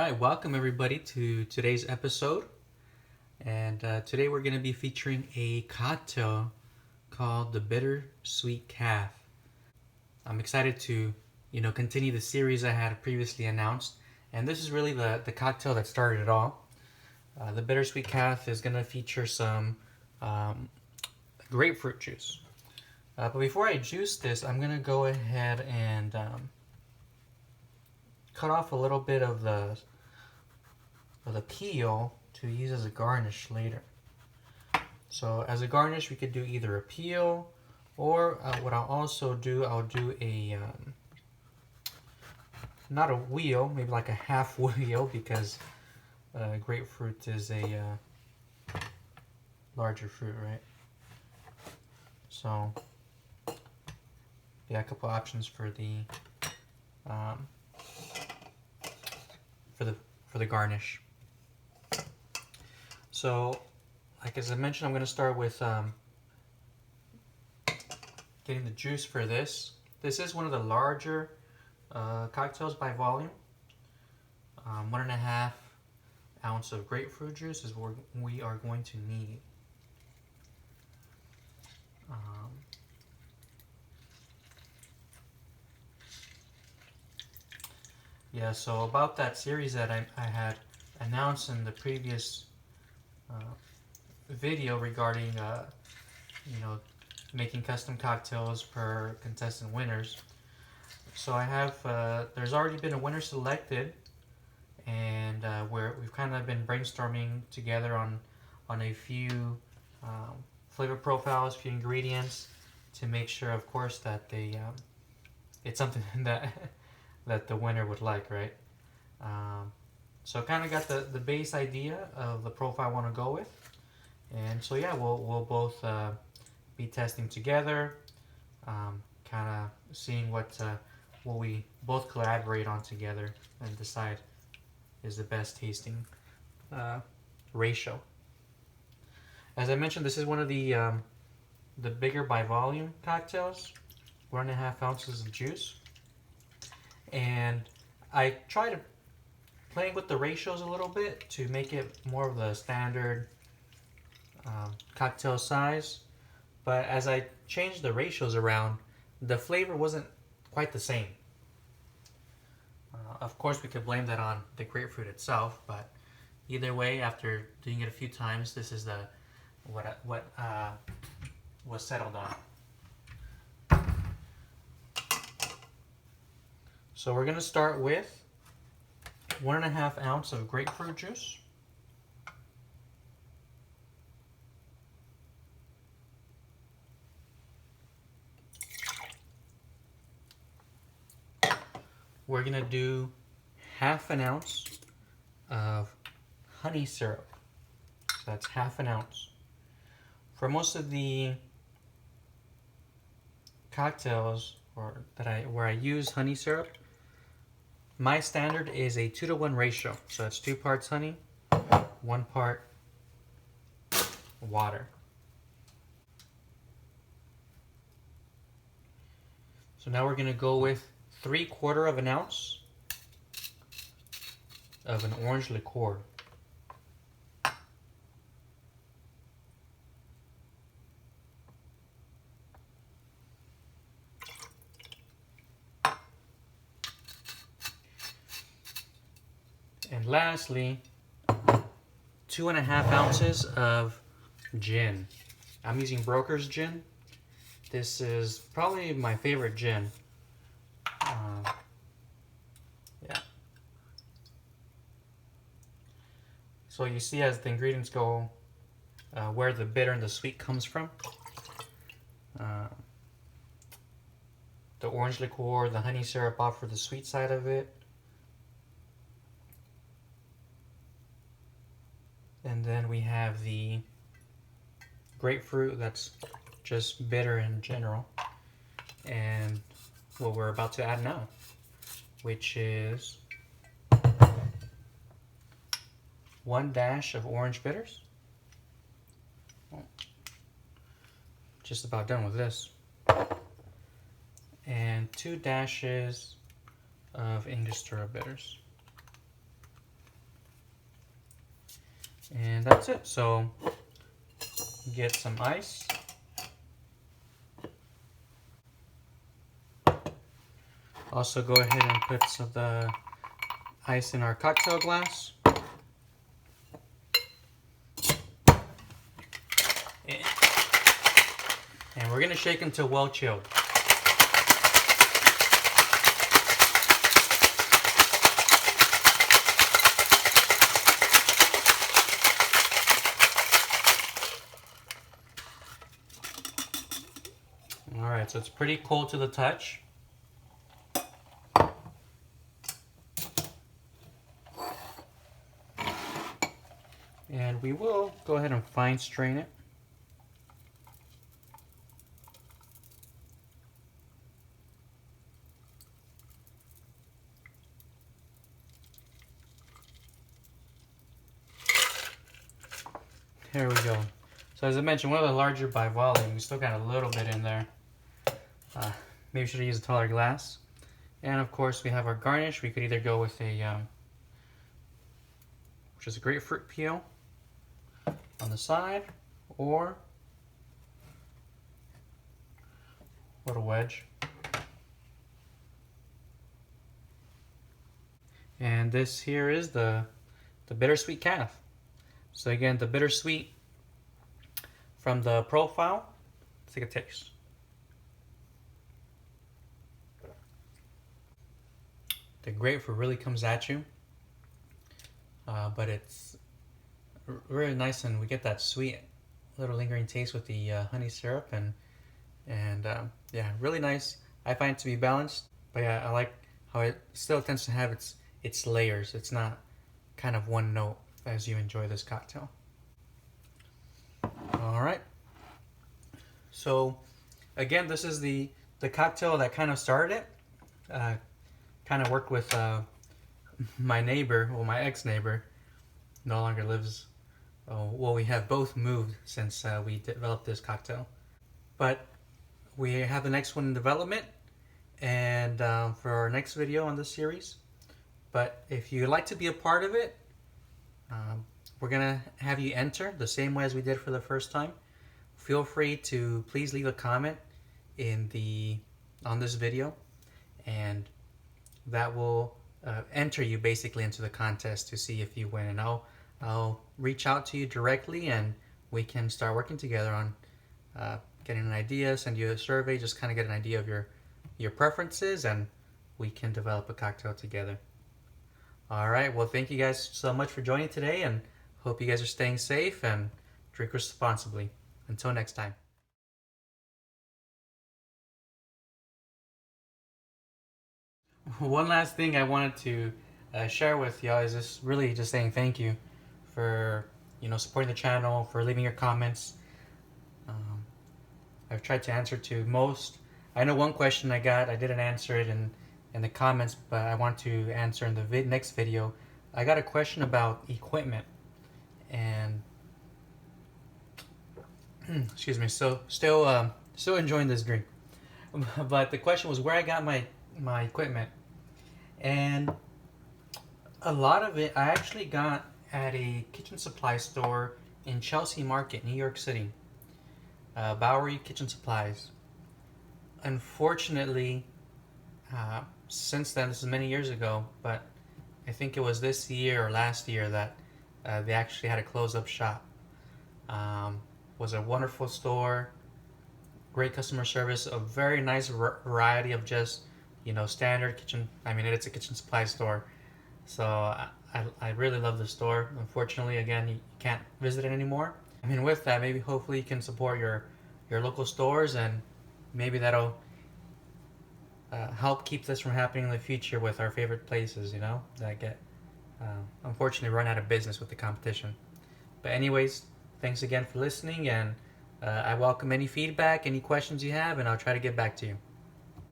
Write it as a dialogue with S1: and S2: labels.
S1: right, welcome everybody to today's episode. And today we're going to be featuring a cocktail called the Bittersweet Cath. I'm excited to, continue the series I had previously announced. And this is really the cocktail that started it all. The Bittersweet Cath is going to feature some grapefruit juice. But before I juice this, I'm going to go ahead and cut off a little bit of the peel to use as a garnish later. So as a garnish, we could do either a peel, or what I'll also do, I'll do a not a wheel, maybe like a half wheel, because grapefruit is a larger fruit, right? So yeah, a couple options for the garnish. So, as I mentioned, I'm going to start with getting the juice for this. This is one of the larger cocktails by volume. 1.5 ounce of grapefruit juice is what we are going to need. Yeah, so about that series that I had announced in the previous video regarding, making custom cocktails per contestant winners. So I have, there's already been a winner selected, and where we've kind of been brainstorming together on a few flavor profiles, few ingredients, to make sure, of course, that they it's something that the winner would like, right? So kind of got the base idea of the profile I want to go with, and so yeah, we'll both be testing together, kind of seeing what we both collaborate on together and decide is the best tasting ratio. As I mentioned, this is one of the bigger by volume cocktails, 1.5 ounces of juice. And I tried playing with the ratios a little bit to make it more of the standard cocktail size. But as I changed the ratios around, the flavor wasn't quite the same. Of course, we could blame that on the grapefruit itself, but either way, after doing it a few times, this is what was settled on. So we're going to start with 1.5 ounce of grapefruit juice. We're going to do 1/2 ounce of honey syrup. So that's 1/2 ounce. For most of the cocktails where I use honey syrup, my standard is a 2-to-1 ratio. So that's 2 parts honey, 1 part water. So now we're going to go with 3/4 ounce of an orange liqueur. And lastly, 2.5 ounces of gin. I'm using Broker's gin. This is probably my favorite gin. Yeah. So you see, as the ingredients go, where the bitter and the sweet comes from. The orange liqueur, the honey syrup offer the sweet side of it. And then we have the grapefruit that's just bitter in general. And what we're about to add now, which is 1 dash of orange bitters. Just about done with this. And 2 dashes of Angostura bitters. And that's it. So get some ice. Also go ahead and put some of the ice in our cocktail glass. And we're gonna shake until well chilled. Alright, so it's pretty cold to the touch. And we will go ahead and fine strain it. There we go. So as I mentioned, one of the larger by volume, we still got a little bit in there. Maybe should have used a taller glass. And of course we have our garnish. We could either go with a, which is a grapefruit peel on the side, or a little wedge. And this here is the Bittersweet Cath. So again, the bittersweet from the profile. Let's take a taste. The grapefruit really comes at you, but it's really nice, and we get that sweet little lingering taste with the honey syrup, and yeah, really nice. I find it to be balanced, but yeah, I like how it still tends to have its layers. It's not kind of one note as you enjoy this cocktail. All right. So again, this is the cocktail that kind of started it. Kind of worked with my neighbor, well, my ex-neighbor, no longer lives. Well, we have both moved since we developed this cocktail. But we have the next one in development, and for our next video on this series. But if you'd like to be a part of it, we're gonna have you enter the same way as we did for the first time. Feel free to please leave a comment on this video, and that will enter you basically into the contest to see if you win. And I'll reach out to you directly, and we can start working together on getting an idea, send you a survey, just kind of get an idea of your preferences, and we can develop a cocktail together. All right, well, thank you guys so much for joining today, and hope you guys are staying safe and drink responsibly. Until next time. One last thing I wanted to share with y'all is just saying thank you for supporting the channel, for leaving your comments. I've tried to answer to most. I know one question I didn't answer it in the comments, but I want to answer in the next video. I got a question about equipment, and excuse me, so still enjoying this drink. But the question was where I got my equipment, and a lot of it I actually got at a kitchen supply store in Chelsea Market, New York City. Bowery Kitchen Supplies. Unfortunately, since then, this is many years ago, but I think it was this year or last year that they actually had to close up shop. Was a wonderful store, great customer service, a very nice variety of just standard kitchen. I mean, it's a kitchen supply store, so I really love the store. Unfortunately, again, you can't visit it anymore. I mean, with that, maybe hopefully you can support your local stores, and maybe that'll help keep this from happening in the future with our favorite places, that get unfortunately run out of business with the competition. But anyways, thanks again for listening, and I welcome any feedback, any questions you have, and I'll try to get back to you.